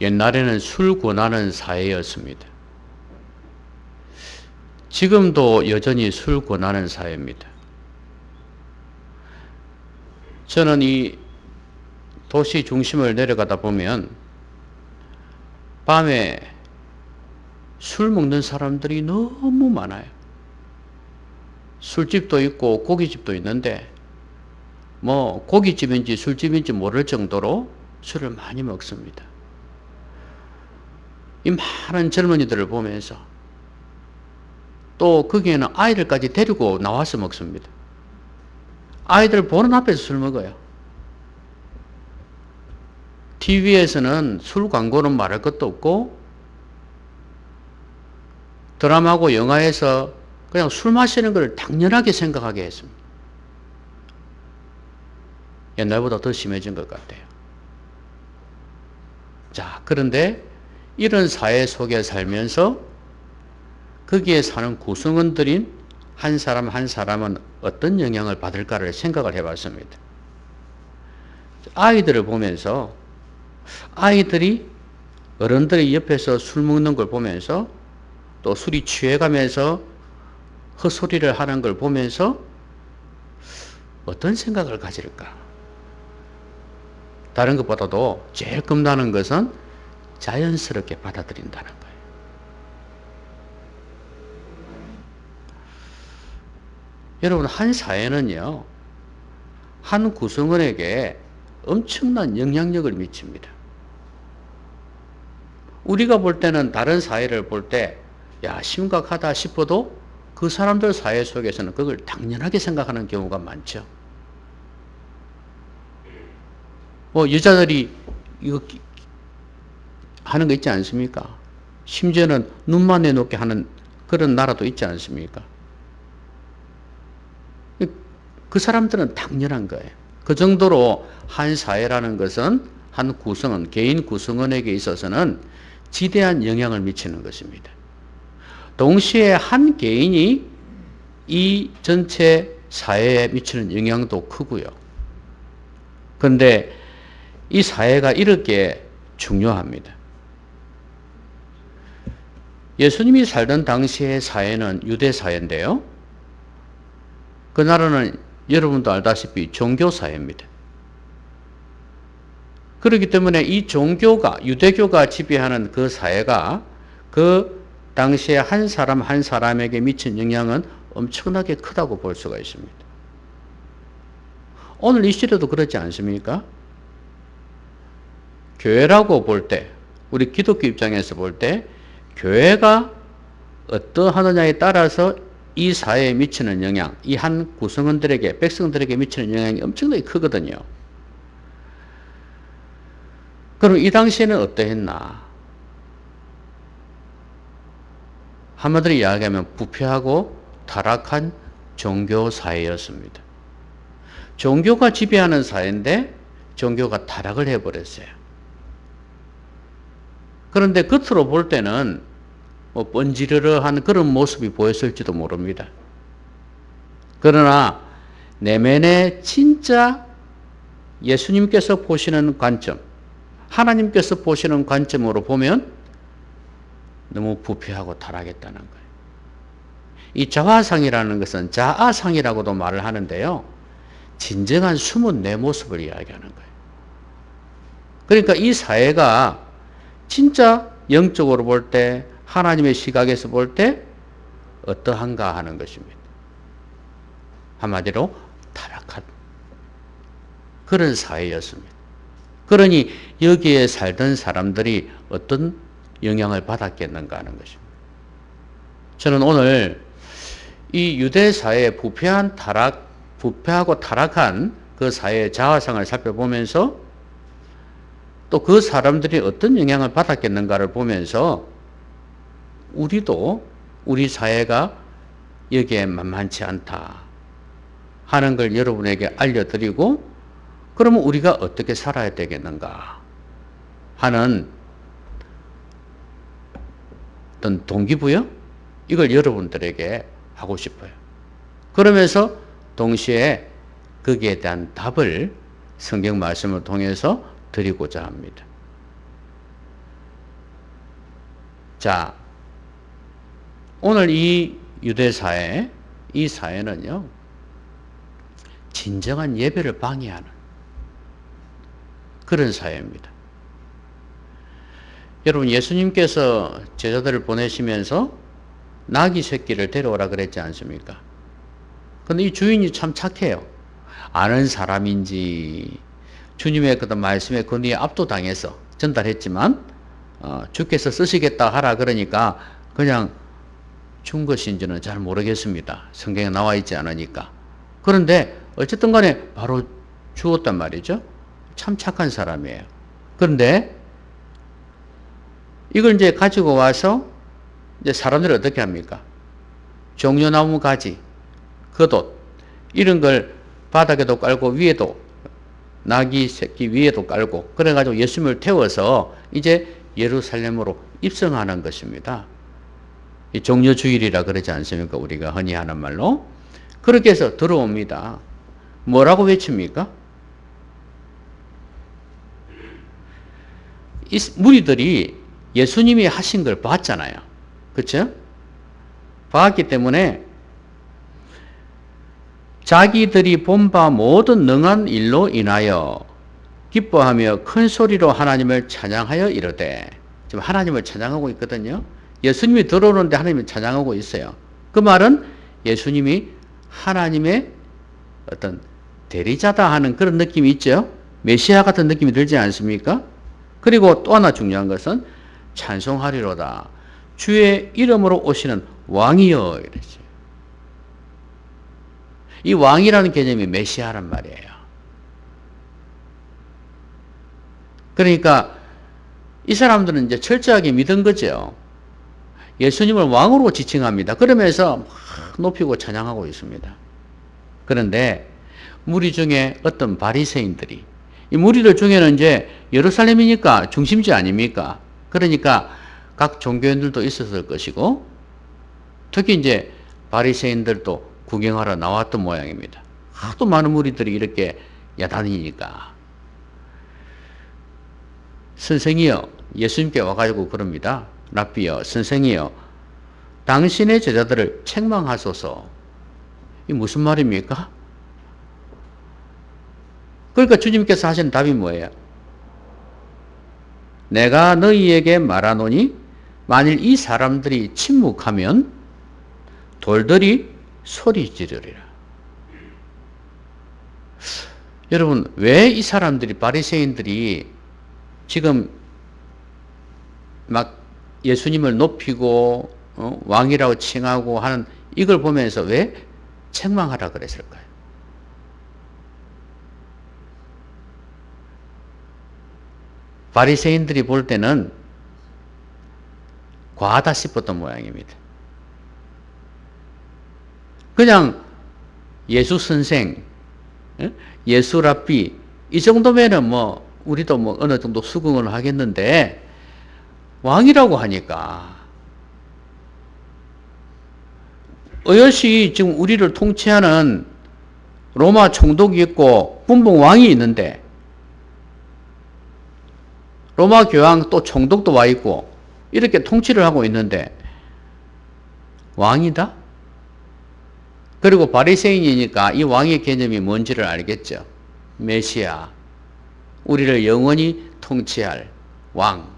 옛날에는 술 권하는 사회였습니다. 지금도 여전히 술 권하는 사회입니다. 저는 이 도시 중심을 내려가다 보면 밤에 술 먹는 사람들이 너무 많아요. 술집도 있고 고깃집도 있는데 뭐 고깃집인지 술집인지 모를 정도로 술을 많이 먹습니다. 이 많은 젊은이들을 보면서 또 거기에는 아이들까지 데리고 나와서 먹습니다. 아이들 보는 앞에서 술 먹어요. TV에서는 술 광고는 말할 것도 없고 드라마고 영화에서 그냥 술 마시는 걸 당연하게 생각하게 했습니다. 옛날보다 더 심해진 것 같아요. 자, 그런데 이런 사회 속에 살면서 거기에 사는 구성원들인 한 사람 한 사람은 어떤 영향을 받을까를 생각을 해봤습니다. 아이들을 보면서 아이들이 어른들이 옆에서 술 먹는 걸 보면서 또 술이 취해가면서 헛소리를 하는 걸 보면서 어떤 생각을 가질까? 다른 것보다도 제일 겁나는 것은 자연스럽게 받아들인다는 거예요. 여러분, 한 사회는요, 한 구성원에게 엄청난 영향력을 미칩니다. 우리가 볼 때는 다른 사회를 볼 때, 야, 심각하다 싶어도 그 사람들 사회 속에서는 그걸 당연하게 생각하는 경우가 많죠. 뭐, 여자들이 이거 하는 거 있지 않습니까? 심지어는 눈만 내놓게 하는 그런 나라도 있지 않습니까? 그 사람들은 당연한 거예요. 그 정도로 한 사회라는 것은 한 구성원, 개인 구성원에게 있어서는 지대한 영향을 미치는 것입니다. 동시에 한 개인이 이 전체 사회에 미치는 영향도 크고요. 그런데 이 사회가 이렇게 중요합니다. 예수님이 살던 당시의 사회는 유대 사회인데요. 그 나라는 여러분도 알다시피 종교사회입니다. 그렇기 때문에 이 종교가, 유대교가 지배하는 그 사회가 그 당시에 한 사람 한 사람에게 미친 영향은 엄청나게 크다고 볼 수가 있습니다. 오늘 이 시대도 그렇지 않습니까? 교회라고 볼 때, 우리 기독교 입장에서 볼 때, 교회가 어떠하느냐에 따라서 이 사회에 미치는 영향, 이 한 구성원들에게, 백성들에게 미치는 영향이 엄청나게 크거든요. 그럼 이 당시에는 어떠했나? 한마디로 이야기하면 부패하고 타락한 종교 사회였습니다. 종교가 지배하는 사회인데 종교가 타락을 해버렸어요. 그런데 겉으로 볼 때는 뭐 번지르르한 그런 모습이 보였을지도 모릅니다. 그러나 내면에 진짜 예수님께서 보시는 관점, 하나님께서 보시는 관점으로 보면 너무 부패하고 타락했다는 거예요. 이 자화상이라는 것은 자아상이라고도 말을 하는데요. 진정한 숨은 내 모습을 이야기하는 거예요. 그러니까 이 사회가 진짜 영적으로 볼 때, 하나님의 시각에서 볼 때 어떠한가 하는 것입니다. 한마디로 타락한 그런 사회였습니다. 그러니 여기에 살던 사람들이 어떤 영향을 받았겠는가 하는 것입니다. 저는 오늘 이 유대 사회의 부패하고 타락한 그 사회의 자화상을 살펴보면서 또 그 사람들이 어떤 영향을 받았겠는가를 보면서 우리도 우리 사회가 여기에 만만치 않다 하는 걸 여러분에게 알려드리고, 그러면 우리가 어떻게 살아야 되겠는가 하는 어떤 동기부여? 이걸 여러분들에게 하고 싶어요. 그러면서 동시에 거기에 대한 답을 성경 말씀을 통해서 드리고자 합니다. 자, 오늘 이 유대사회, 이 사회는요, 진정한 예배를 방해하는 그런 사회입니다. 여러분, 예수님께서 제자들을 보내시면서 나귀 새끼를 데려오라 그랬지 않습니까? 근데 이 주인이 참 착해요. 아는 사람인지 주님의 그 말씀에 권위에 압도당해서 전달했지만 주께서 쓰시겠다 하라 그러니까 그냥 준 것인지는 잘 모르겠습니다. 성경에 나와 있지 않으니까. 그런데 어쨌든 간에 바로 주었단 말이죠. 참 착한 사람이에요. 그런데 이걸 이제 가지고 와서 이제 사람들이 어떻게 합니까? 종려나무 가지, 겉옷 이런 걸 바닥에도 깔고 위에도 나귀 새끼 위에도 깔고 그래가지고 예수님을 태워서 이제 예루살렘으로 입성하는 것입니다. 이 종려주일이라 그러지 않습니까? 우리가 흔히 하는 말로. 그렇게 해서 들어옵니다. 뭐라고 외칩니까? 이 무리들이 예수님이 하신 걸 봤잖아요. 그렇죠? 봤기 때문에 자기들이 본 바 모든 능한 일로 인하여 기뻐하며 큰 소리로 하나님을 찬양하여 이르되, 지금 하나님을 찬양하고 있거든요. 예수님이 들어오는데 하나님을 찬양하고 있어요. 그 말은 예수님이 하나님의 어떤 대리자다 하는 그런 느낌이 있죠. 메시아 같은 느낌이 들지 않습니까? 그리고 또 하나 중요한 것은 찬송하리로다. 주의 이름으로 오시는 왕이여 이랬어요. 이 왕이라는 개념이 메시아란 말이에요. 그러니까 이 사람들은 이제 철저하게 믿은 거죠. 예수님을 왕으로 지칭합니다. 그러면서 높이고 찬양하고 있습니다. 그런데 무리 중에 어떤 바리새인들이, 이 무리들 중에는 이제 예루살렘이니까 중심지 아닙니까? 그러니까 각 종교인들도 있었을 것이고, 특히 이제 바리새인들도 구경하러 나왔던 모양입니다. 하도 많은 무리들이 이렇게 야단이니까. 선생이여, 예수님께 와가지고 그럽니다. 랍비여, 선생이여, 당신의 제자들을 책망하소서. 이 무슨 말입니까? 그러니까 주님께서 하신 답이 뭐예요? 내가 너희에게 말하노니 만일 이 사람들이 침묵하면 돌들이 소리 지르리라. 여러분, 왜 이 사람들이, 바리새인들이 지금 막 예수님을 높이고 왕이라고 칭하고 하는 이걸 보면서 왜 책망하라 그랬을까요? 바리새인들이 볼 때는 과하다 싶었던 모양입니다. 그냥 예수 선생, 예수 랍비 이 정도면은 뭐 우리도 뭐 어느 정도 수긍을 하겠는데 왕이라고 하니까 어여시 지금 우리를 통치하는 로마 총독이 있고 분봉 왕이 있는데 로마 교황 또 총독도 와 있고 이렇게 통치를 하고 있는데 왕이다? 그리고 바리새인이니까 이 왕의 개념이 뭔지를 알겠죠. 메시아, 우리를 영원히 통치할 왕.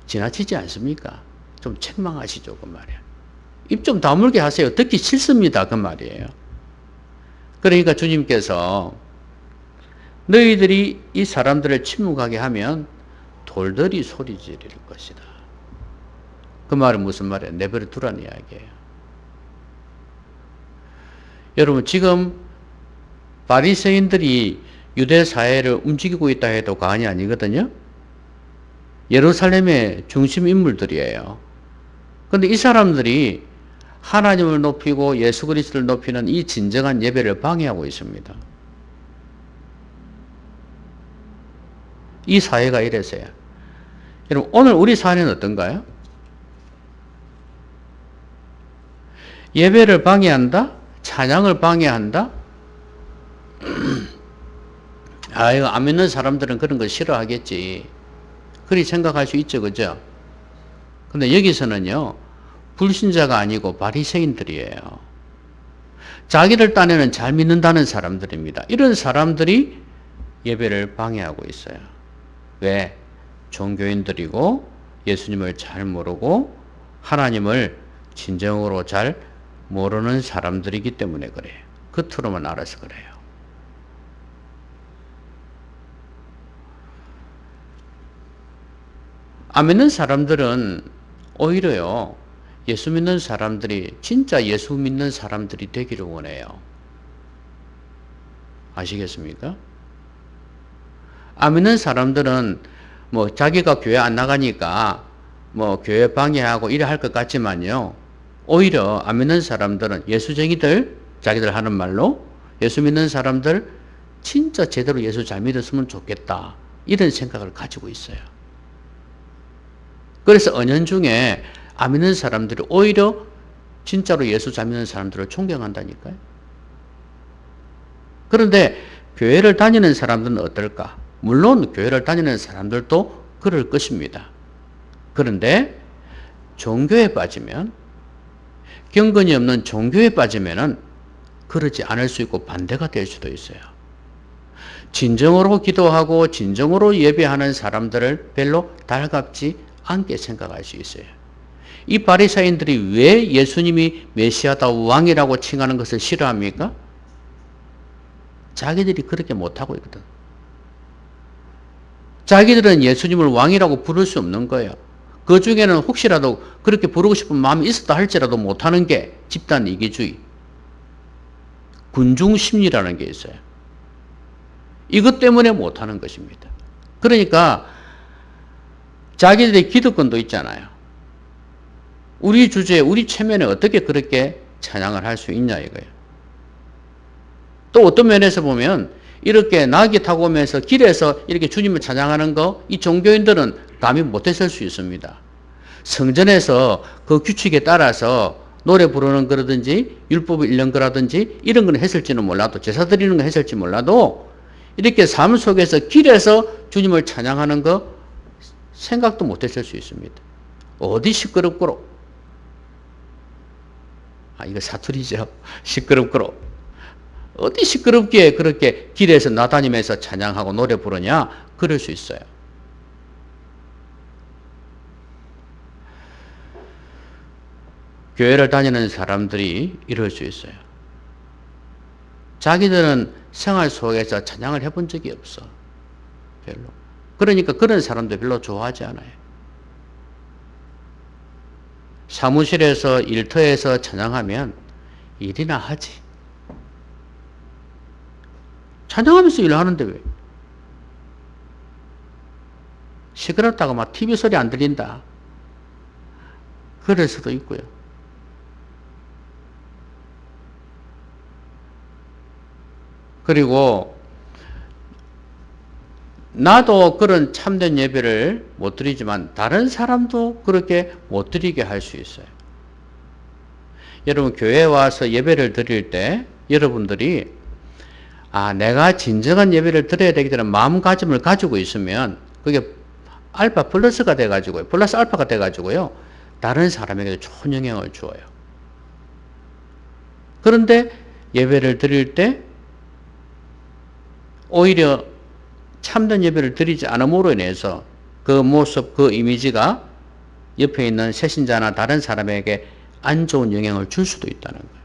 지나치지 않습니까? 좀 책망하시죠, 그 말이야. 입 좀 다물게 하세요. 듣기 싫습니다, 그 말이에요. 그러니까 주님께서 너희들이 이 사람들을 침묵하게 하면 돌들이 소리 지를 것이다. 그 말은 무슨 말이에요? 내버려 두라는 이야기예요. 여러분, 지금 바리새인들이 유대 사회를 움직이고 있다 해도 과언이 아니거든요. 예루살렘의 중심 인물들이에요. 그런데 이 사람들이 하나님을 높이고 예수 그리스도를 높이는 이 진정한 예배를 방해하고 있습니다. 이 사회가 이래서요. 여러분, 오늘 우리 사회는 어떤가요? 예배를 방해한다? 찬양을 방해한다? 이거 안 믿는 사람들은 그런 거 싫어하겠지. 그리 생각할 수 있죠, 그죠? 근데 여기서는요, 불신자가 아니고 바리새인들이에요. 자기들 딴에는 잘 믿는다는 사람들입니다. 이런 사람들이 예배를 방해하고 있어요. 왜? 종교인들이고 예수님을 잘 모르고 하나님을 진정으로 잘 모르는 사람들이기 때문에 그래요. 겉으로만 알아서 그래요. 안 믿는 사람들은 오히려요, 예수 믿는 사람들이 진짜 예수 믿는 사람들이 되기를 원해요. 아시겠습니까? 안 믿는 사람들은 뭐 자기가 교회 안 나가니까 뭐 교회 방해하고 이래 할 것 같지만요, 오히려 안 믿는 사람들은 예수쟁이들, 자기들 하는 말로 예수 믿는 사람들 진짜 제대로 예수 잘 믿었으면 좋겠다, 이런 생각을 가지고 있어요. 그래서 은연중에 안 믿는 사람들이 오히려 진짜로 예수 잘 믿는 사람들을 존경한다니까요. 그런데 교회를 다니는 사람들은 어떨까? 물론 교회를 다니는 사람들도 그럴 것입니다. 그런데 종교에 빠지면, 경건이 없는 종교에 빠지면은 그러지 않을 수 있고 반대가 될 수도 있어요. 진정으로 기도하고 진정으로 예배하는 사람들을 별로 달갑지 않게 생각할 수 있어요. 이 바리새인들이 왜 예수님이 메시아다, 왕이라고 칭하는 것을 싫어합니까? 자기들이 그렇게 못하고 있거든. 자기들은 예수님을 왕이라고 부를 수 없는 거예요. 그 중에는 혹시라도 그렇게 부르고 싶은 마음이 있었다 할지라도 못하는 게 집단 이기주의, 군중심리라는 게 있어요. 이것 때문에 못하는 것입니다. 그러니까 자기들의 기득권도 있잖아요. 우리 주제에, 우리 체면에 어떻게 그렇게 찬양을 할 수 있냐 이거예요. 또 어떤 면에서 보면 이렇게 나귀 타고 오면서 길에서 이렇게 주님을 찬양하는 거, 이 종교인들은 감히 못했을 수 있습니다. 성전에서 그 규칙에 따라서 노래 부르는 거라든지 율법을 읽는 거라든지 이런 건 했을지는 몰라도, 제사 드리는 거 했을지 몰라도 이렇게 삶 속에서 길에서 주님을 찬양하는 거 생각도 못했을 수 있습니다. 어디 시끄럽고로. 이거 사투리죠. 시끄럽고로. 어디 시끄럽게 그렇게 길에서 나다니면서 찬양하고 노래 부르냐? 그럴 수 있어요. 교회를 다니는 사람들이 이럴 수 있어요. 자기들은 생활 속에서 찬양을 해본 적이 없어. 별로. 그러니까 그런 사람들 별로 좋아하지 않아요. 사무실에서 일터에서 찬양하면 일이나 하지. 찬양하면서 일하는데 왜? 시끄럽다고 막 TV 소리 안 들린다. 그럴 수도 있고요. 그리고 나도 그런 참된 예배를 못 드리지만 다른 사람도 그렇게 못 드리게 할 수 있어요. 여러분 교회에 와서 예배를 드릴 때 여러분들이 내가 진정한 예배를 드려야 되기 때문에 마음가짐을 가지고 있으면 그게 알파 플러스가 돼가지고요. 플러스 알파가 돼가지고요. 다른 사람에게도 좋은 영향을 주어요. 그런데 예배를 드릴 때 오히려 참된 예배를 드리지 않음으로 인해서 그 모습, 그 이미지가 옆에 있는 새신자나 다른 사람에게 안 좋은 영향을 줄 수도 있다는 거예요.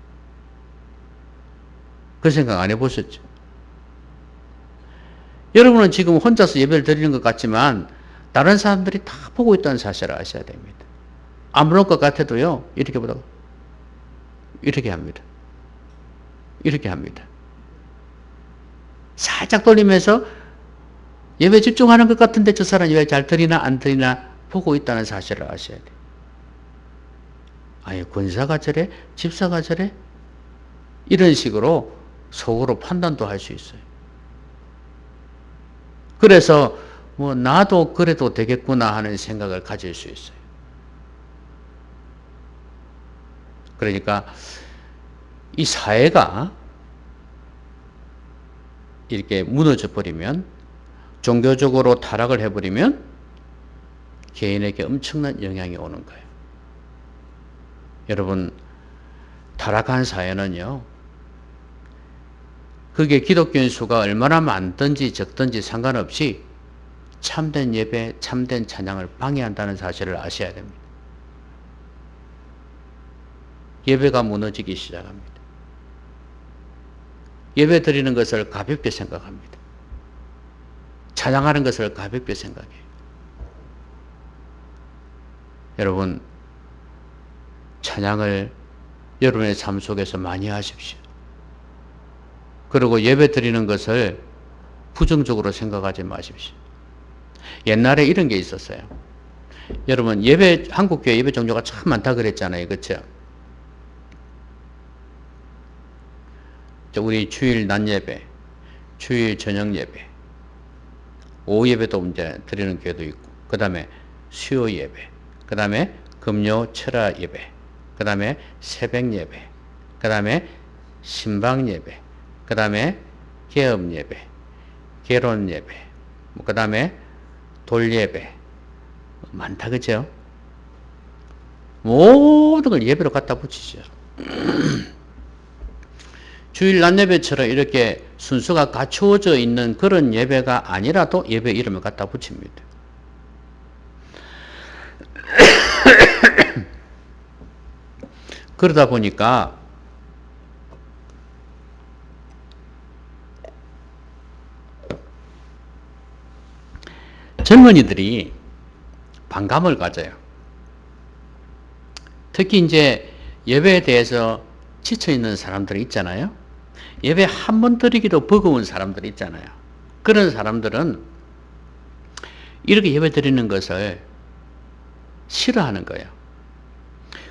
그 생각 안 해보셨죠? 여러분은 지금 혼자서 예배를 드리는 것 같지만 다른 사람들이 다 보고 있다는 사실을 아셔야 됩니다. 아무런 것 같아도요, 이렇게 보다가 이렇게 합니다. 이렇게 합니다. 살짝 돌리면서 예배 집중하는 것 같은데 저 사람이 왜 잘 드리나 안 드리나 보고 있다는 사실을 아셔야 돼요. 권사가 저래? 집사가 저래? 이런 식으로 속으로 판단도 할 수 있어요. 그래서 나도 그래도 되겠구나 하는 생각을 가질 수 있어요. 그러니까 이 사회가 이렇게 무너져 버리면, 종교적으로 타락을 해버리면 개인에게 엄청난 영향이 오는 거예요. 여러분, 타락한 사회는요, 그게 기독교인 수가 얼마나 많든지 적든지 상관없이 참된 예배, 참된 찬양을 방해한다는 사실을 아셔야 됩니다. 예배가 무너지기 시작합니다. 예배 드리는 것을 가볍게 생각합니다. 찬양하는 것을 가볍게 생각해요. 여러분, 찬양을 여러분의 삶 속에서 많이 하십시오. 그리고 예배 드리는 것을 부정적으로 생각하지 마십시오. 옛날에 이런 게 있었어요. 여러분, 한국교회 예배 종류가 참 많다 그랬잖아요. 그렇죠? 우리 주일 낮 예배, 주일 저녁 예배, 오후 예배도 이제 드리는 교회도 있고, 그 다음에 수요 예배, 그 다음에 금요 철야 예배, 그 다음에 새벽 예배, 그 다음에 신방 예배, 그 다음에 개업 예배, 개론 예배, 그 다음에 돌 예배, 많다 그죠? 모든 걸 예배로 갖다 붙이죠. 주일 낮 예배처럼 이렇게 순서가 갖추어져 있는 그런 예배가 아니라도 예배 이름을 갖다 붙입니다. 그러다 보니까 젊은이들이 반감을 가져요. 특히 이제 예배에 대해서 지쳐있는 사람들이 있잖아요. 예배 한 번 드리기도 버거운 사람들이 있잖아요. 그런 사람들은 이렇게 예배 드리는 것을 싫어하는 거예요.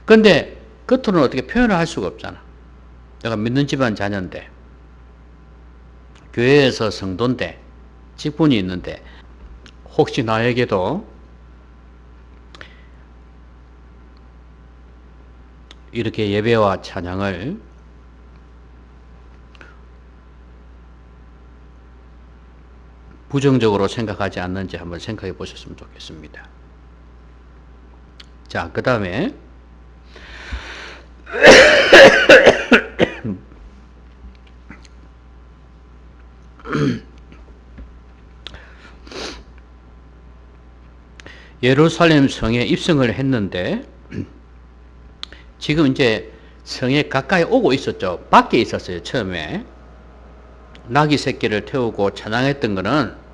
그런데 겉으로는 어떻게 표현을 할 수가 없잖아. 내가 믿는 집안 자녀인데, 교회에서 성도인데, 직분이 있는데, 혹시 나에게도 이렇게 예배와 찬양을 부정적으로 생각하지 않는지 한번 생각해 보셨으면 좋겠습니다. 자, 그 다음에 예루살렘 성에 입성을 했는데 지금 이제 성에 가까이 오고 있었죠. 밖에 있었어요. 처음에 나귀 새끼를 태우고 찬양했던 거는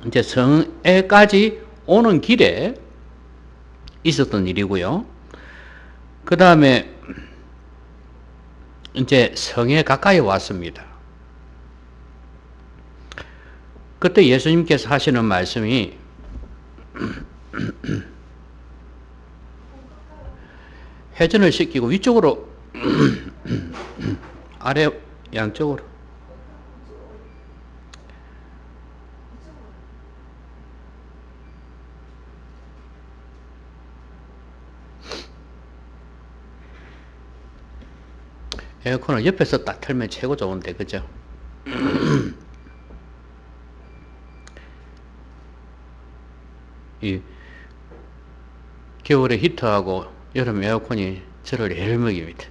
이제 성에까지 오는 길에 있었던 일이고요. 그 다음에 이제 성에 가까이 왔습니다. 그때 예수님께서 하시는 말씀이 회전을 시키고 위쪽으로 아래 양쪽으로 에어컨을 옆에서 딱 틀면 최고 좋은데 그죠? 이 겨울에 히터하고 여름 에어컨이 저를 애를 먹입니다.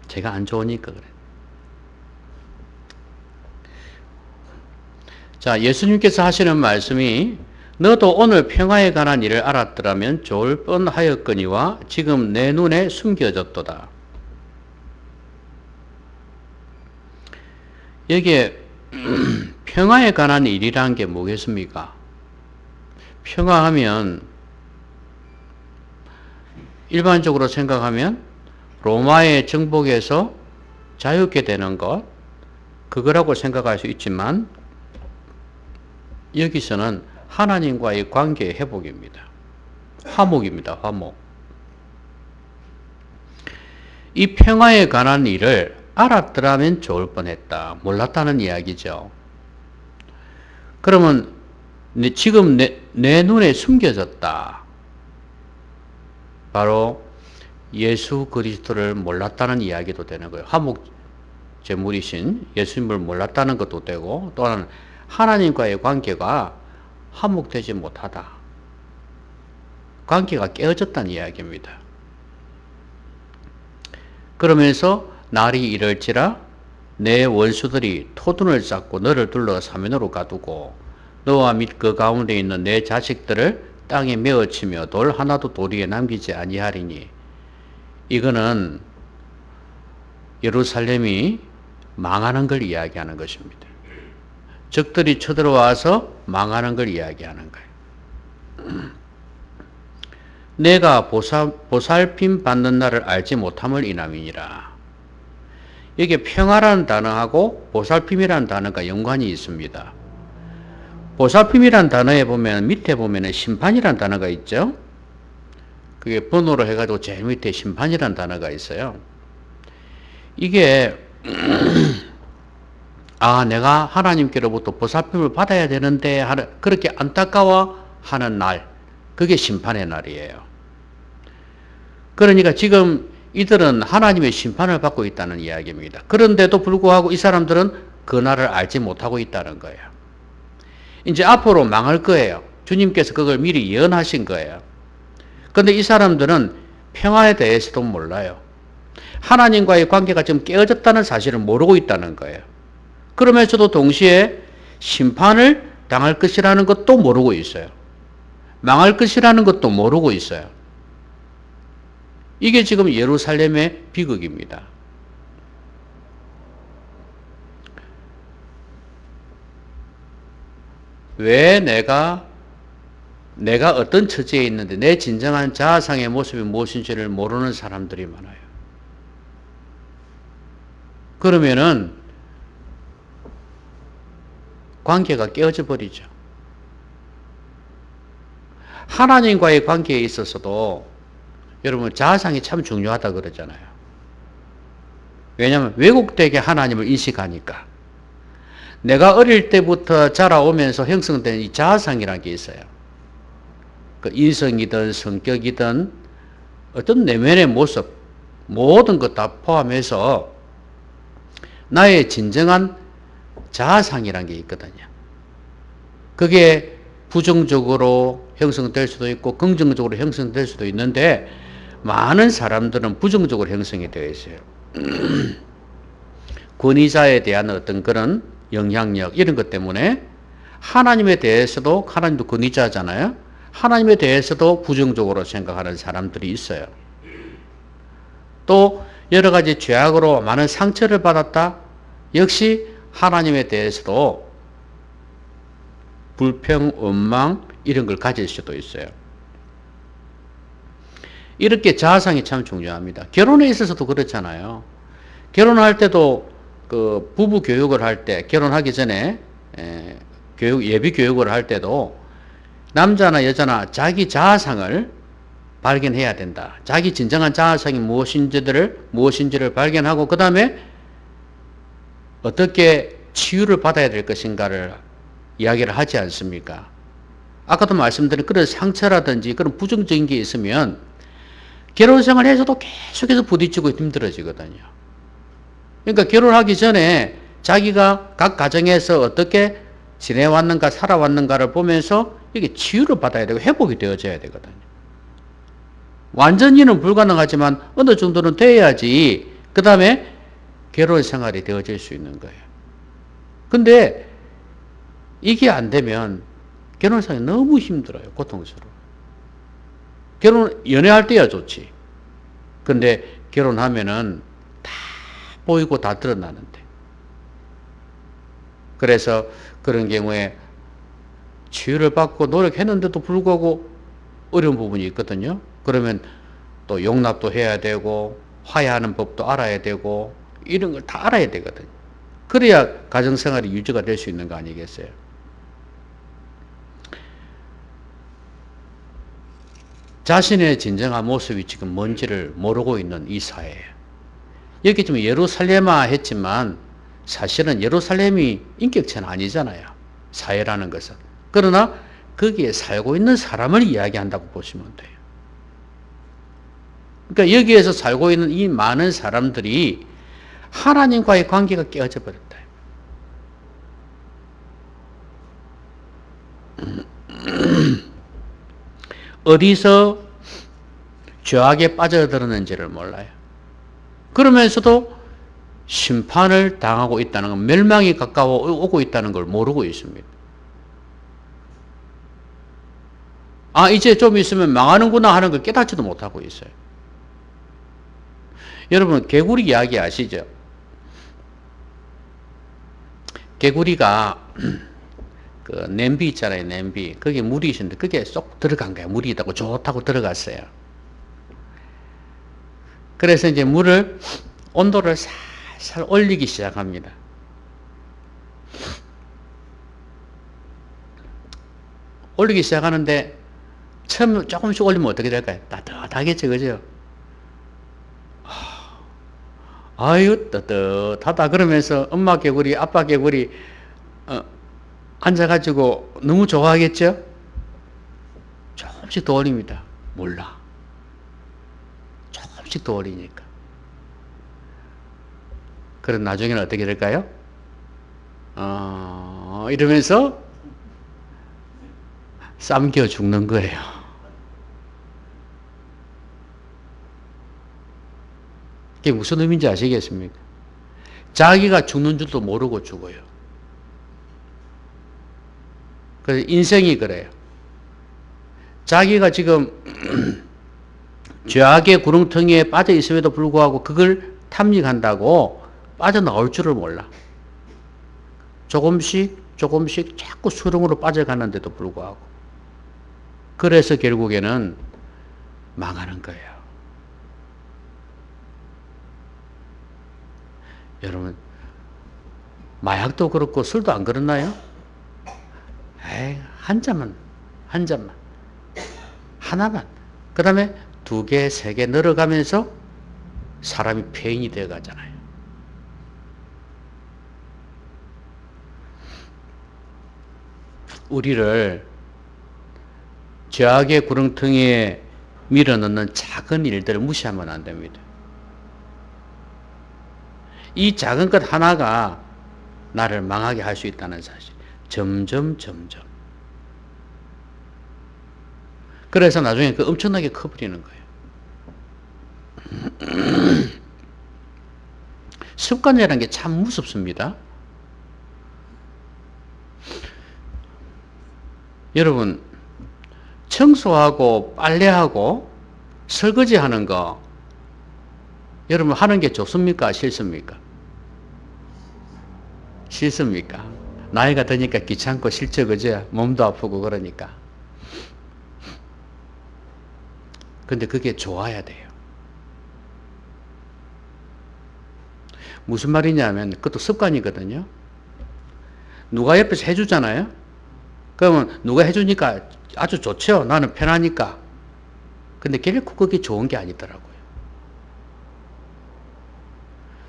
제가 안 좋으니까 그래. 자, 예수님께서 하시는 말씀이 너도 오늘 평화에 관한 일을 알았더라면 좋을 뻔하였거니와 지금 내 눈에 숨겨졌도다. 여기에 평화에 관한 일이란 게 뭐겠습니까? 평화하면 일반적으로 생각하면 로마의 정복에서 자유롭게 되는 것, 그거라고 생각할 수 있지만 여기서는 하나님과의 관계의 회복입니다. 화목입니다. 화목. 이 평화에 관한 일을 알았더라면 좋을 뻔했다. 몰랐다는 이야기죠. 그러면 지금 내 눈에 숨겨졌다. 바로 예수 그리스도를 몰랐다는 이야기도 되는 거예요. 화목 제물이신 예수님을 몰랐다는 것도 되고 또한 하나님과의 관계가 화목되지 못하다. 관계가 깨어졌다는 이야기입니다. 그러면서 날이 이럴지라 내 원수들이 토둔을 쌓고 너를 둘러 사면으로 가두고 너와 및 그 가운데 있는 내 자식들을 땅에 메어치며 돌 하나도 도리에 남기지 아니하리니. 이거는 예루살렘이 망하는 걸 이야기하는 것입니다. 적들이 쳐들어와서 망하는 걸 이야기하는 거예요. 내가 보살핌 받는 날을 알지 못함을 인함이니라. 여기에 평화라는 단어하고 보살핌이라는 단어가 연관이 있습니다. 보살핌이라는 단어에 보면 밑에 보면 심판이라는 단어가 있죠. 그게 번호로 해가지고 제일 밑에 심판이라는 단어가 있어요. 이게 내가 하나님께로부터 보살핌을 받아야 되는데 그렇게 안타까워하는 날, 그게 심판의 날이에요. 그러니까 지금 이들은 하나님의 심판을 받고 있다는 이야기입니다. 그런데도 불구하고 이 사람들은 그 날을 알지 못하고 있다는 거예요. 이제 앞으로 망할 거예요. 주님께서 그걸 미리 예언하신 거예요. 그런데 이 사람들은 평화에 대해서도 몰라요. 하나님과의 관계가 지금 깨어졌다는 사실을 모르고 있다는 거예요. 그러면서도 동시에 심판을 당할 것이라는 것도 모르고 있어요. 망할 것이라는 것도 모르고 있어요. 이게 지금 예루살렘의 비극입니다. 왜 내가 어떤 처지에 있는데 내 진정한 자아상의 모습이 무엇인지를 모르는 사람들이 많아요. 그러면은 관계가 깨어져 버리죠. 하나님과의 관계에 있어서도 여러분 자아상이 참 중요하다 그러잖아요. 왜냐하면 왜곡되게 하나님을 인식하니까. 내가 어릴 때부터 자라오면서 형성된 이 자아상이라는 게 있어요. 그 인성이든 성격이든 어떤 내면의 모습, 모든 것 다 포함해서 나의 진정한 자아상이라는 게 있거든요. 그게 부정적으로 형성될 수도 있고 긍정적으로 형성될 수도 있는데 많은 사람들은 부정적으로 형성이 되어 있어요. 권위자에 대한 어떤 그런 영향력 이런 것 때문에 하나님에 대해서도 하나님도 권위자잖아요. 하나님에 대해서도 부정적으로 생각하는 사람들이 있어요. 또 여러 가지 죄악으로 많은 상처를 받았다. 역시 하나님에 대해서도 불평, 원망 이런 걸 가질 수도 있어요. 이렇게 자아상이 참 중요합니다. 결혼에 있어서도 그렇잖아요. 결혼할 때도 그 부부 교육을 할 때, 결혼하기 전에 예비 교육을 할 때도 남자나 여자나 자기 자아상을 발견해야 된다. 자기 진정한 자아상이 무엇인지를 발견하고 그 다음에 어떻게 치유를 받아야 될 것인가를 이야기를 하지 않습니까? 아까도 말씀드린 그런 상처라든지 그런 부정적인 게 있으면 결혼생활 해서도 계속해서 부딪히고 힘들어지거든요. 그러니까 결혼하기 전에 자기가 각 가정에서 어떻게 지내왔는가 살아왔는가를 보면서 이게 치유를 받아야 되고 회복이 되어져야 되거든요. 완전히는 불가능하지만 어느 정도는 돼야지 그 다음에 결혼 생활이 되어질 수 있는 거예요. 근데 이게 안 되면 결혼 생활이 너무 힘들어요. 고통스러워요. 연애할 때야 좋지. 근데 결혼하면은 다 보이고 다 드러나는데. 그래서 그런 경우에 치유를 받고 노력했는데도 불구하고 어려운 부분이 있거든요. 그러면 또 용납도 해야 되고 화해하는 법도 알아야 되고 이런 걸 다 알아야 되거든요. 그래야 가정생활이 유지가 될 수 있는 거 아니겠어요? 자신의 진정한 모습이 지금 뭔지를 모르고 있는 이 사회예요. 여기 지금 예루살렘아 했지만 사실은 예루살렘이 인격체는 아니잖아요. 사회라는 것은. 그러나 거기에 살고 있는 사람을 이야기한다고 보시면 돼요. 그러니까 여기에서 살고 있는 이 많은 사람들이 하나님과의 관계가 깨어져 버렸다. 어디서 죄악에 빠져들었는지를 몰라요. 그러면서도 심판을 당하고 있다는 건, 멸망이 가까워 오고 있다는 걸 모르고 있습니다. 아, 이제 좀 있으면 망하는구나 하는 걸 깨닫지도 못하고 있어요. 여러분, 개구리 이야기 아시죠? 개구리가 그 냄비 있잖아요, 냄비. 거기에 물이 있었는데 그게 쏙 들어간 거야. 물이 있다고 좋다고 들어갔어요. 그래서 이제 물을, 온도를 살살 올리기 시작합니다. 올리기 시작하는데 처음 조금씩 올리면 어떻게 될까요? 따뜻하겠죠, 그죠? 아유, 따뜻하다. 그러면서 엄마 개구리, 아빠 개구리 앉아가지고 너무 좋아하겠죠? 조금씩 더 올립니다. 몰라. 조금씩 더 올리니까. 그럼 나중에는 어떻게 될까요? 이러면서 삼켜 죽는 거예요. 그게 무슨 의미인지 아시겠습니까? 자기가 죽는 줄도 모르고 죽어요. 그래서 인생이 그래요. 자기가 지금 죄악의 구렁텅이에 빠져 있음에도 불구하고 그걸 탐닉한다고 빠져나올 줄을 몰라. 조금씩 자꾸 수렁으로 빠져가는데도 불구하고. 그래서 결국에는 망하는 거예요. 여러분, 마약도 그렇고 술도 안 그렇나요? 에이, 한 잔만. 하나만. 그 다음에 2개, 3개 늘어가면서 사람이 폐인이 되어 가잖아요. 우리를 죄악의 구렁텅이에 밀어넣는 작은 일들을 무시하면 안 됩니다. 이 작은 것 하나가 나를 망하게 할 수 있다는 사실. 점점. 그래서 나중에 그 엄청나게 커버리는 거예요. 습관이라는 게 참 무섭습니다. 여러분, 청소하고 빨래하고 설거지하는 거 여러분 하는 게 좋습니까? 싫습니까? 싫습니까? 나이가 드니까 귀찮고 싫죠, 그죠? 몸도 아프고 그러니까. 근데 그게 좋아야 돼요. 무슨 말이냐면 그것도 습관이거든요. 누가 옆에서 해주잖아요. 그러면 누가 해주니까 아주 좋죠. 나는 편하니까. 근데 결코 그게 좋은 게 아니더라고요.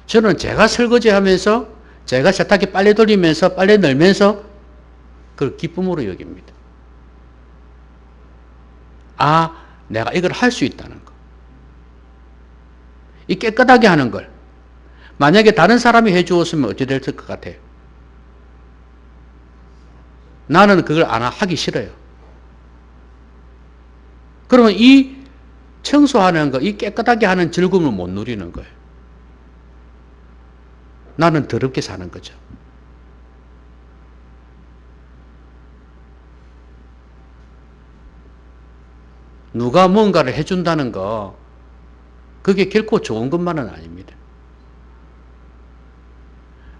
저는 제가 설거지하면서, 제가 세탁기 빨래 돌리면서, 빨래 널면서 그걸 기쁨으로 여깁니다. 아, 내가 이걸 할 수 있다는 거. 이 깨끗하게 하는 걸. 만약에 다른 사람이 해주었으면 어찌 됐을 것 같아요? 나는 그걸 안 하기 싫어요. 그러면 이 청소하는 거, 이 깨끗하게 하는 즐거움을 못 누리는 거예요. 나는 더럽게 사는 거죠. 누가 뭔가를 해준다는 거, 그게 결코 좋은 것만은 아닙니다.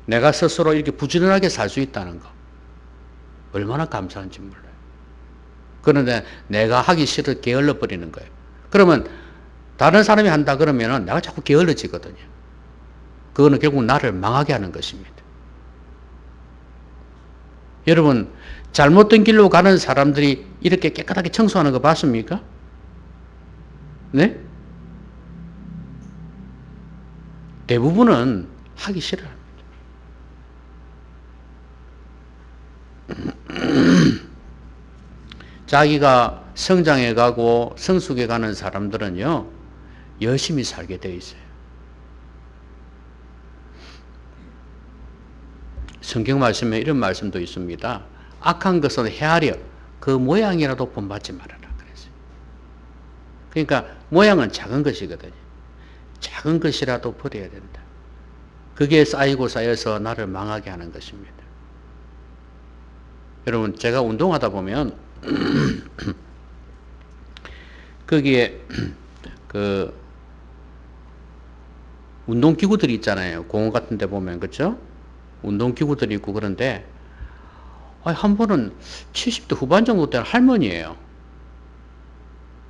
내가 스스로 이렇게 부지런하게 살 수 있다는 거, 얼마나 감사한지 몰라요. 그런데 내가 하기 싫어 게을러 버리는 거예요. 그러면 다른 사람이 한다 그러면 내가 자꾸 게을러지거든요. 그거는 결국 나를 망하게 하는 것입니다. 여러분, 잘못된 길로 가는 사람들이 이렇게 깨끗하게 청소하는 거 봤습니까? 네? 대부분은 하기 싫어합니다. 자기가 성장해 가고 성숙해 가는 사람들은요, 열심히 살게 되어 있어요. 성경 말씀에 이런 말씀도 있습니다. 악한 것은 헤아려 그 모양이라도 본받지 말아라 그랬어요. 그러니까 모양은 작은 것이거든요. 작은 것이라도 버려야 된다. 그게 쌓이고 쌓여서 나를 망하게 하는 것입니다. 여러분, 제가 운동하다 보면 거기에 그 운동기구들이 있잖아요. 공원 같은 데 보면, 그렇죠? 운동기구들이 있고 그런데 한 번은 70대 후반 정도 되는 할머니예요.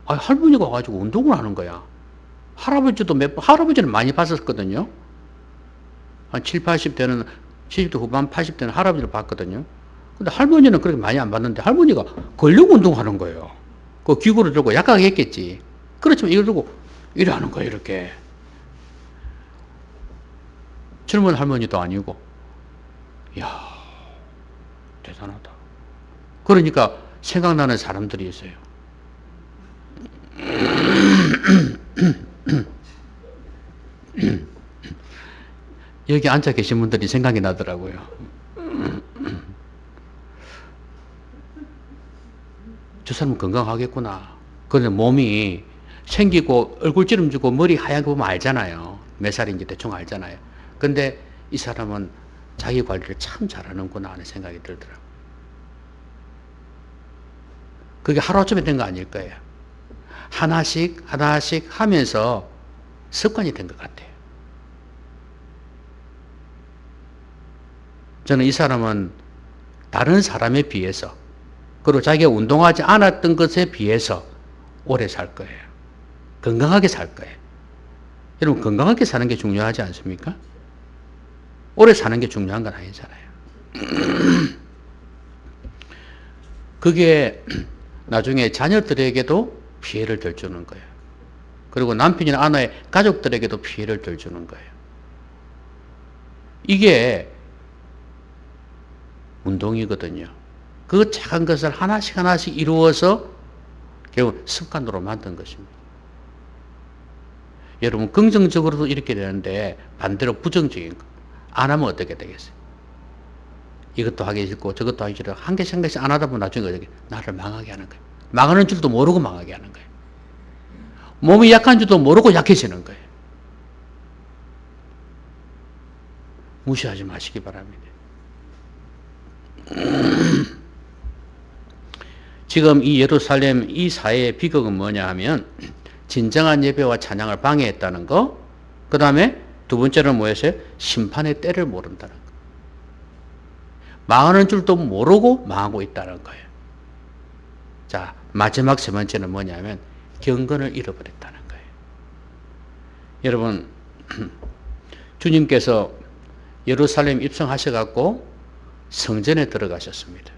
할머니가 와가지고 운동을 하는 거야. 할아버지는 많이 봤었거든요. 한 7, 80대는, 70대 후반 80대는 할아버지를 봤거든요. 근데 할머니는 그렇게 많이 안 봤는데 할머니가 근력 운동하는 거예요. 그 기구를 들고 약하게 했겠지. 그렇지만 이걸 들고 이래 하는 거예요, 이렇게. 젊은 할머니도 아니고. 이야, 대단하다. 그러니까 생각나는 사람들이 있어요. 여기 앉아 계신 분들이 생각이 나더라고요. 저 사람은 건강하겠구나. 그런데 몸이 생기고 얼굴주름 주고 머리 하얗게 보면 알잖아요. 몇 살인지 대충 알잖아요. 근데 이 사람은 자기 관리를 참 잘하는구나 하는 생각이 들더라고요. 그게 하루아침에 된 거 아닐 거예요. 하나씩 하나씩 하면서 습관이 된 것 같아요. 저는 이 사람은 다른 사람에 비해서, 그리고 자기가 운동하지 않았던 것에 비해서 오래 살 거예요. 건강하게 살 거예요. 여러분, 건강하게 사는 게 중요하지 않습니까? 오래 사는 게 중요한 건 아니잖아요. 그게 나중에 자녀들에게도 피해를 덜 주는 거예요. 그리고 남편이나 아내의 가족들에게도 피해를 덜 주는 거예요. 이게 운동이거든요. 그 작은 것을 하나씩 하나씩 이루어서 결국 습관으로 만든 것입니다. 여러분, 긍정적으로도 이렇게 되는데 반대로 부정적인 거 안 하면 어떻게 되겠어요? 이것도 하기 싫고 저것도 하기 싫고 한 개씩 한 개씩 안 하다 보면 나중에 어떻게 나를 망하게 하는 거예요. 망하는 줄도 모르고 망하게 하는 거예요. 몸이 약한 줄도 모르고 약해지는 거예요. 무시하지 마시기 바랍니다. 지금 이 예루살렘 이 사회의 비극은 뭐냐 하면 진정한 예배와 찬양을 방해했다는 거, 그 다음에 두 번째는 뭐였어요? 심판의 때를 모른다는 거. 망하는 줄도 모르고 망하고 있다는 거예요. 자, 마지막 세 번째는 뭐냐면 경건을 잃어버렸다는 거예요. 여러분, 주님께서 예루살렘 입성하셔갖고 성전에 들어가셨습니다.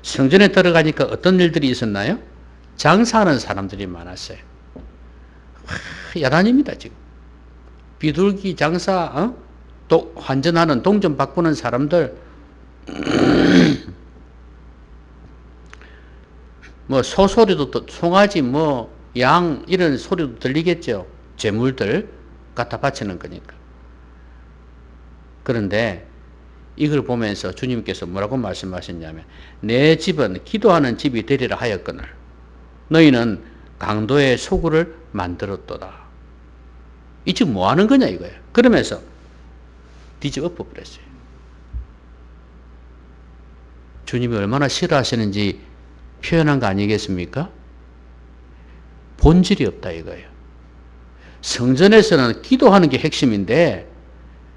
성전에 들어가니까 어떤 일들이 있었나요? 장사하는 사람들이 많았어요. 야단입니다, 지금. 비둘기 장사, 또 환전하는, 동전 바꾸는 사람들, 뭐 소소리도, 송아지, 양, 이런 소리도 들리겠죠. 재물들 갖다 바치는 거니까. 그런데 이걸 보면서 주님께서 뭐라고 말씀하셨냐면, 내 집은 기도하는 집이 되리라 하였거늘 너희는 강도의 소굴을 만들었도다. 이 집 뭐 하는 거냐 이거예요. 그러면서 뒤집어 엎어버렸어요. 주님이 얼마나 싫어하시는지 표현한 거 아니겠습니까? 본질이 없다 이거예요. 성전에서는 기도하는 게 핵심인데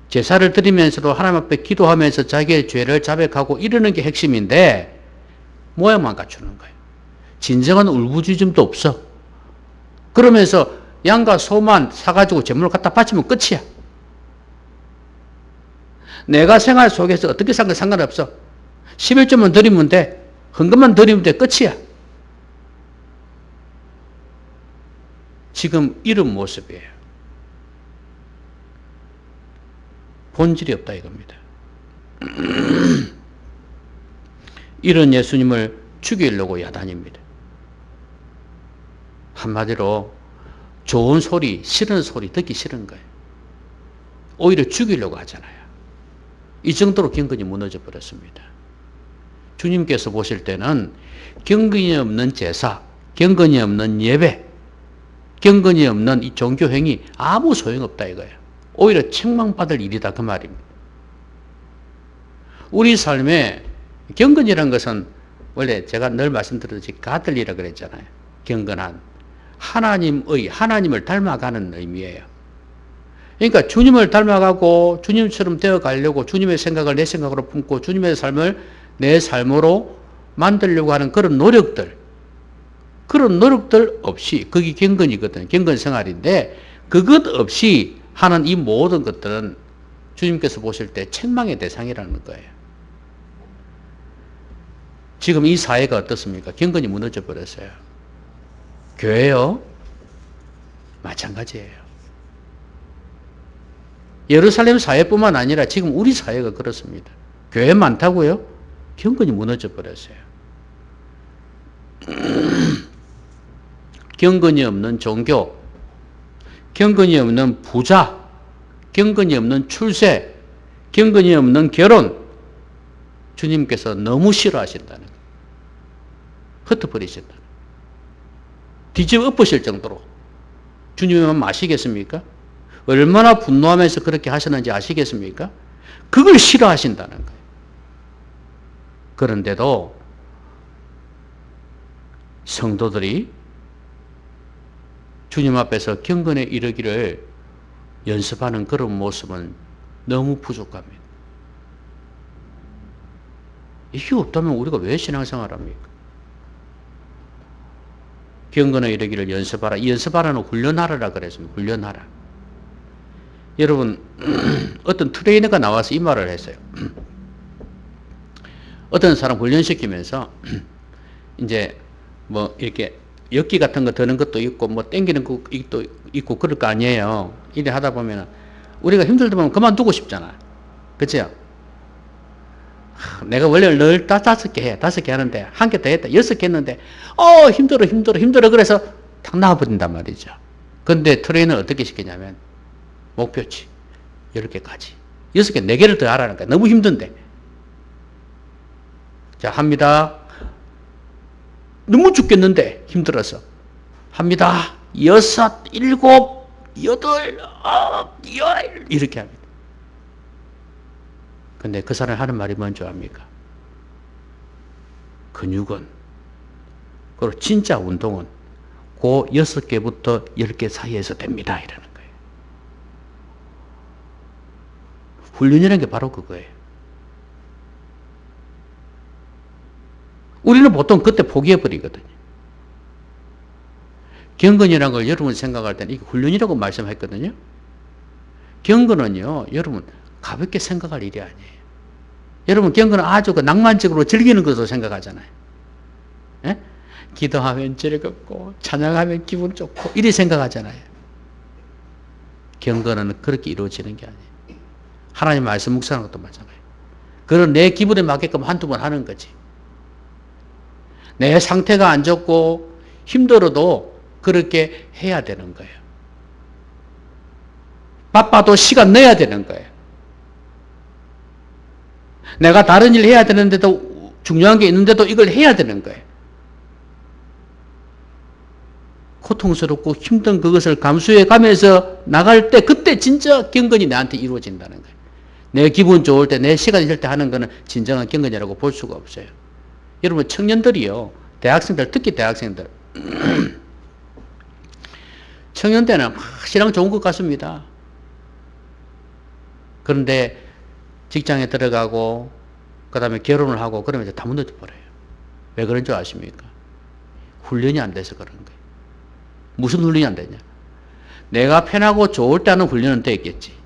제사를 드리면서도 하나님 앞에 기도하면서 자기의 죄를 자백하고 이러는 게 핵심인데 모양만 갖추는 거예요. 진정한 울부짖음도 없어. 그러면서 양과 소만 사가지고 제물을 갖다 바치면 끝이야. 내가 생활 속에서 어떻게 산 건 상관없어. 11조만 드리면 돼. 헌금만 드리면 돼. 끝이야. 지금 이런 모습이에요. 본질이 없다 이겁니다. 이런 예수님을 죽이려고 야단입니다. 한마디로 좋은 소리, 싫은 소리 듣기 싫은 거예요. 오히려 죽이려고 하잖아요. 이 정도로 경건이 무너져 버렸습니다. 주님께서 보실 때는 경건이 없는 제사, 경건이 없는 예배, 경건이 없는 이 종교행위 아무 소용없다 이거예요. 오히려 책망받을 일이다 그 말입니다. 우리 삶에 경건이라는 것은 원래 제가 늘 말씀드렸듯이 가들리라 그랬잖아요. 경건한 하나님을 닮아가는 의미예요. 그러니까 주님을 닮아가고 주님처럼 되어가려고 주님의 생각을 내 생각으로 품고 주님의 삶을 내 삶으로 만들려고 하는 그런 노력들 없이 그게 경건이거든요. 경건 생활인데 그것 없이 하는 이 모든 것들은 주님께서 보실 때 책망의 대상이라는 거예요. 지금 이 사회가 어떻습니까? 경건이 무너져 버렸어요. 교회요? 마찬가지예요. 예루살렘 사회뿐만 아니라 지금 우리 사회가 그렇습니다. 교회 많다고요? 경건이 무너져 버렸어요. 경건이 없는 종교, 경건이 없는 부자, 경건이 없는 출세, 경건이 없는 결혼, 주님께서 너무 싫어하신다는 거예요. 흩어버리신다는 거예요. 뒤집어 엎으실 정도로. 주님은 마시겠습니까? 얼마나 분노하면서 그렇게 하셨는지 아시겠습니까? 그걸 싫어하신다는 거예요. 그런데도 성도들이 주님 앞에서 경건에 이르기를 연습하는 그런 모습은 너무 부족합니다. 이게 없다면 우리가 왜 신앙생활 합니까? 경건에 이르기를 연습하라. 이 연습하라는 훈련하라라 그랬습니다. 훈련하라. 여러분, 어떤 트레이너가 나와서 이 말을 했어요. 어떤 사람 훈련시키면서, 이제, 뭐, 이렇게, 엿기 같은 거 드는 것도 있고, 뭐, 땡기는 것도 있고, 그럴 거 아니에요. 이래 하다 보면, 우리가 힘들다 보면 그만두고 싶잖아. 그치요? 내가 원래 늘 5개 해. 5개 하는데, 1개 더 했다. 6개 했는데, 힘들어. 그래서 탁 나와버린단 말이죠. 근데 트레이너는 어떻게 시키냐면, 목표치 10개까지 6개 4개를 더 하라는 거야. 너무 힘든데. 자, 합니다. 너무 죽겠는데 힘들어서 합니다. 6, 7, 8, 10 이렇게 합니다. 근데 그 사람이 하는 말이 뭔지 압니까? 근육은 그리고 진짜 운동은 그 6개부터 10개 사이에서 됩니다. 이러는 거예요. 훈련이라는 게 바로 그거예요. 우리는 보통 그때 포기해버리거든요. 경건이라는 걸 여러분 생각할 때는 이게 훈련이라고 말씀했거든요. 경건은요, 여러분 가볍게 생각할 일이 아니에요. 여러분 경건은 아주 그 낭만적으로 즐기는 것으로 생각하잖아요. 예? 기도하면 즐겁고 찬양하면 기분 좋고 이리 생각하잖아요. 경건은 그렇게 이루어지는 게 아니에요. 하나님 말씀 묵상하는 것도 마찬가지예요. 그런 내 기분에 맞게끔 한두 번 하는 거지. 내 상태가 안 좋고 힘들어도 그렇게 해야 되는 거예요. 바빠도 시간 내야 되는 거예요. 내가 다른 일 해야 되는데도 중요한 게 있는데도 이걸 해야 되는 거예요. 고통스럽고 힘든 그것을 감수해 가면서 나갈 때 그때 진짜 경건이 나한테 이루어진다는 거예요. 내 기분 좋을 때, 내 시간 있을 때 하는 거는 진정한 경건이라고 볼 수가 없어요. 여러분 청년들이요. 대학생들, 특히 대학생들. 청년 때는 신앙 좋은 것 같습니다. 그런데 직장에 들어가고 그 다음에 결혼을 하고 그러면 이제 다 무너져 버려요. 왜 그런 줄 아십니까? 훈련이 안 돼서 그런 거예요. 무슨 훈련이 안 되냐? 내가 편하고 좋을 때 하는 훈련은 되겠지.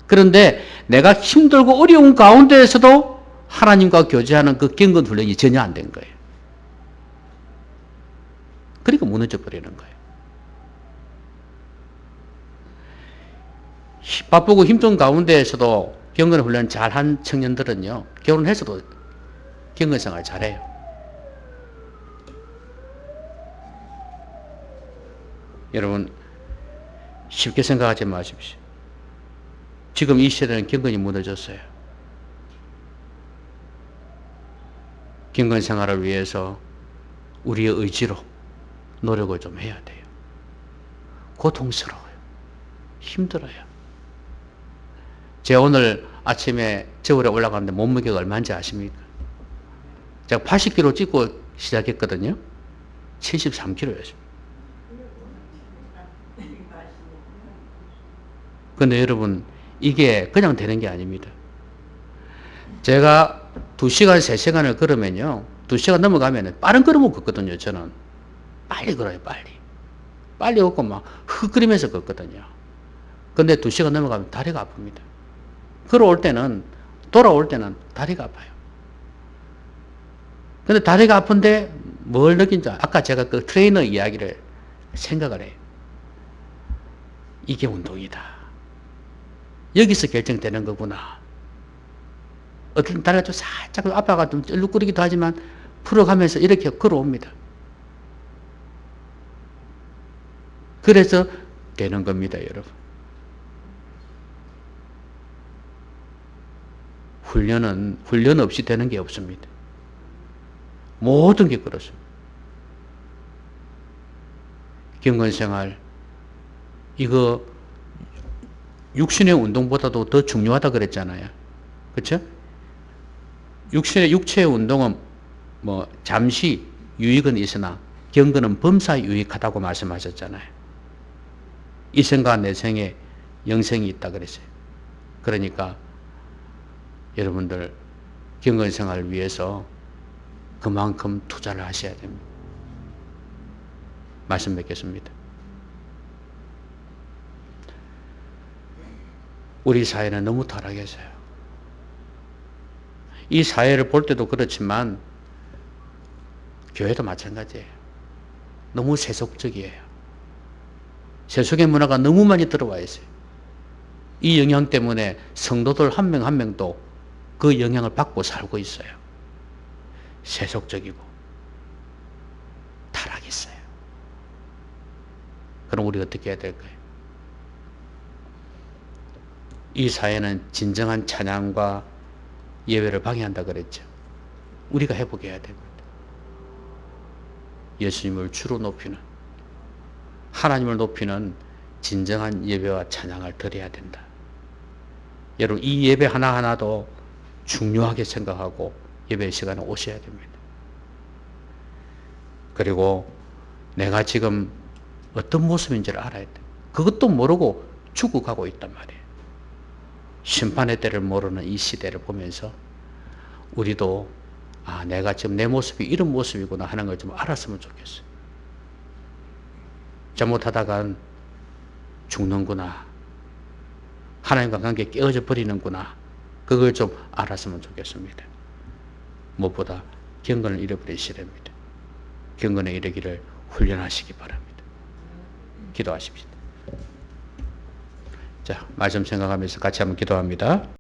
그런데 내가 힘들고 어려운 가운데에서도 하나님과 교제하는 그 경건 훈련이 전혀 안 된 거예요. 그러니까 무너져 버리는 거예요. 바쁘고 힘든 가운데에서도 경건 훈련 잘한 청년들은요, 결혼해서도 경건 생활 잘해요. 여러분, 쉽게 생각하지 마십시오. 지금 이 시대는 경건이 무너졌어요. 경건 생활을 위해서 우리의 의지로 노력을 좀 해야 돼요. 고통스러워요. 힘들어요. 제가 오늘 아침에 저울에 올라가는데 몸무게가 얼마인지 아십니까? 제가 80kg 찍고 시작했거든요. 73kg였습니다. 근데 여러분, 이게 그냥 되는 게 아닙니다. 제가 2시간, 3시간을 걸으면요. 2시간 넘어가면 빠른 걸음을 걷거든요, 저는. 빨리 걸어요, 빨리. 빨리 걷고 막 흑거리면서 걷거든요. 근데 2시간 넘어가면 다리가 아픕니다. 돌아올 때는 다리가 아파요. 근데 다리가 아픈데 뭘 느낀지, 아까 제가 그 트레이너 이야기를 생각을 해요. 이게 운동이다. 여기서 결정되는 거구나. 어떤 다리가 좀 살짝 아파가 좀 쩔룩거리기도 하지만 풀어가면서 이렇게 걸어옵니다. 그래서 되는 겁니다, 여러분. 훈련 없이 되는 게 없습니다. 모든 게 그렇습니다. 경건생활, 이거 육신의 운동보다도 더 중요하다 그랬잖아요. 그렇죠? 육체의 운동은 뭐 잠시 유익은 있으나 경건은 범사에 유익하다고 말씀하셨잖아요. 이생과 내생에 영생이 있다 그랬어요. 그러니까 여러분들 경건생활을 위해서 그만큼 투자를 하셔야 됩니다. 말씀 뵙겠습니다. 우리 사회는 너무 타락해서요. 이 사회를 볼 때도 그렇지만 교회도 마찬가지예요. 너무 세속적이에요. 세속의 문화가 너무 많이 들어와 있어요. 이 영향 때문에 성도들 한 명 한 명도 그 영향을 받고 살고 있어요. 세속적이고 타락했어요. 그럼 우리 어떻게 해야 될까요? 이 사회는 진정한 찬양과 예배를 방해한다 그랬죠. 우리가 회복해야 됩니다. 예수님을 주로 높이는, 하나님을 높이는 진정한 예배와 찬양을 드려야 된다. 여러분, 이 예배 하나하나도 중요하게 생각하고 예배 시간에 오셔야 됩니다. 그리고 내가 지금 어떤 모습인지를 알아야 돼. 그것도 모르고 죽어가고 있단 말이에요. 심판의 때를 모르는 이 시대를 보면서 우리도 내가 지금 내 모습이 이런 모습이구나 하는 걸 좀 알았으면 좋겠어요. 잘못하다간 죽는구나. 하나님과 관계 깨어져 버리는구나. 그걸 좀 알았으면 좋겠습니다. 무엇보다 경건을 잃어버리시랍니다. 경건에 이르기를 훈련하시기 바랍니다. 기도하십시다. 자, 말씀 생각하면서 같이 한번 기도합니다.